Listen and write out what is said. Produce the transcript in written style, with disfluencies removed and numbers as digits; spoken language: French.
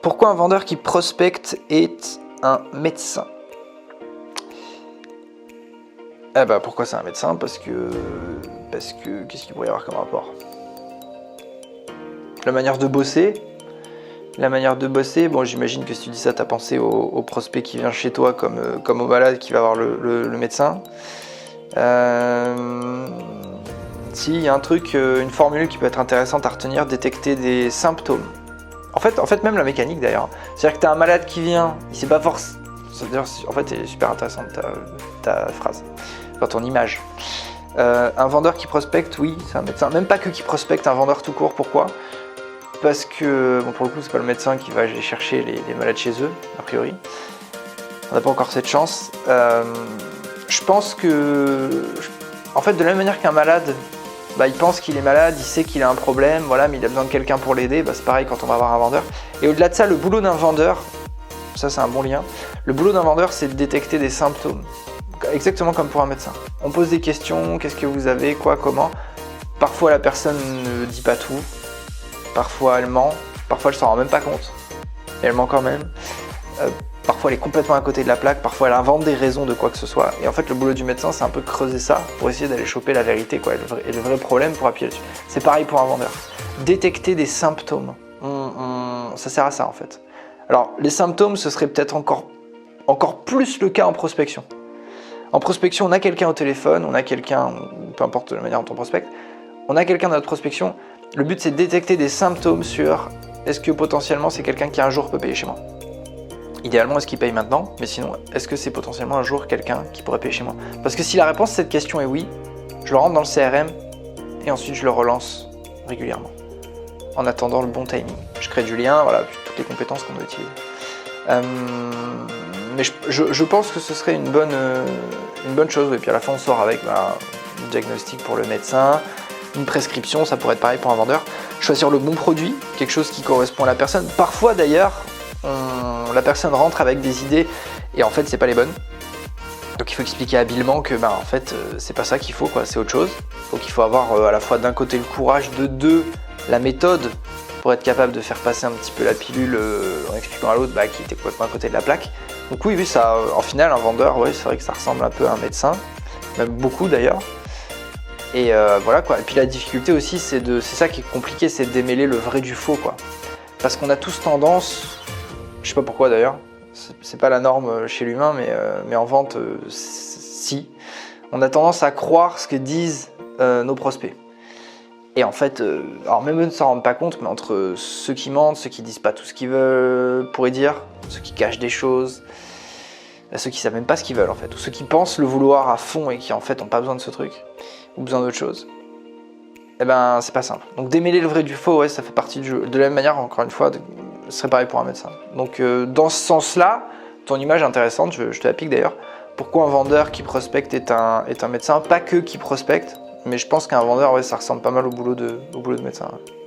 Pourquoi un vendeur qui prospecte est un médecin? Eh ben, pourquoi c'est un médecin? Parce que qu'est-ce qu'il pourrait y avoir comme rapport? La manière de bosser. Bon, j'imagine que si tu dis ça, t'as pensé au prospect qui vient chez toi comme au malade qui va voir le médecin. Si, il y a un truc, une formule qui peut être intéressante à retenir, détecter des symptômes. En fait, même la mécanique d'ailleurs. C'est-à-dire que t'as un malade qui vient, il sait pas forcément. En fait, c'est super intéressante ta phrase, enfin ton image. Un vendeur qui prospecte, oui, c'est un médecin. Même pas que qui prospecte, un vendeur tout court. Pourquoi? Parce que, bon, pour le coup, c'est pas le médecin qui va aller chercher les malades chez eux, a priori. On n'a pas encore cette chance. Je pense que, en fait, de la même manière qu'un malade, il pense qu'il est malade, il sait qu'il a un problème, voilà, mais il a besoin de quelqu'un pour l'aider. C'est pareil quand on va voir un vendeur. Et au-delà de ça, le boulot d'un vendeur, ça c'est un bon lien, le boulot d'un vendeur, c'est de détecter des symptômes. Exactement comme pour un médecin. On pose des questions, qu'est-ce que vous avez, quoi, comment. Parfois la personne ne dit pas tout, parfois elle ment, parfois elle s'en rend même pas compte, et elle ment quand même. Parfois elle est complètement à côté de la plaque, parfois elle invente des raisons de quoi que ce soit. Et en fait le boulot du médecin c'est un peu creuser ça pour essayer d'aller choper la vérité, quoi, et le vrai problème pour appuyer dessus. C'est pareil pour un vendeur. Détecter des symptômes, ça sert à ça en fait. Alors les symptômes ce serait peut-être encore plus le cas en prospection. En prospection on a quelqu'un au téléphone, on a quelqu'un, peu importe la manière dont on prospecte, on a quelqu'un dans notre prospection. Le but c'est de détecter des symptômes sur est-ce que potentiellement c'est quelqu'un qui un jour peut payer chez moi. Idéalement, est-ce qu'il paye maintenant? Mais sinon, est-ce que c'est potentiellement un jour quelqu'un qui pourrait payer chez moi? Parce que si la réponse à cette question est oui, je le rentre dans le CRM et ensuite je le relance régulièrement. En attendant le bon timing. Je crée du lien, voilà, toutes les compétences qu'on doit utiliser. Mais je pense que ce serait une bonne chose. Et puis à la fin, on sort avec un diagnostic pour le médecin, une prescription, ça pourrait être pareil pour un vendeur. Choisir le bon produit, quelque chose qui correspond à la personne. Parfois d'ailleurs, la personne rentre avec des idées et en fait c'est pas les bonnes. Donc il faut expliquer habilement que en fait c'est pas ça qu'il faut, quoi, c'est autre chose. Donc il faut avoir à la fois d'un côté le courage, de deux la méthode pour être capable de faire passer un petit peu la pilule en expliquant à l'autre qui était complètement à côté de la plaque. Donc oui, ça, en final un vendeur, ouais, c'est vrai que ça ressemble un peu à un médecin, même beaucoup d'ailleurs. Et voilà quoi. Et puis la difficulté aussi c'est ça qui est compliqué, c'est de démêler le vrai du faux, quoi. Parce qu'on a tous tendance, je sais pas pourquoi d'ailleurs, c'est pas la norme chez l'humain, mais en vente, si. On a tendance à croire ce que disent nos prospects. Et en fait, alors même eux ne s'en rendent pas compte, mais entre ceux qui mentent, ceux qui disent pas tout ce qu'ils pourraient dire, ceux qui cachent des choses, ceux qui savent même pas ce qu'ils veulent en fait, ou ceux qui pensent le vouloir à fond et qui en fait n'ont pas besoin de ce truc, ou besoin d'autre chose, c'est pas simple. Donc démêler le vrai du faux, ouais, ça fait partie du jeu. De la même manière, encore une fois, ce serait pareil pour un médecin. Donc dans ce sens-là, ton image est intéressante, je te la pique d'ailleurs. Pourquoi un vendeur qui prospecte est un médecin? Pas que qui prospecte, mais je pense qu'un vendeur, ouais, ça ressemble pas mal au boulot de médecin. Ouais.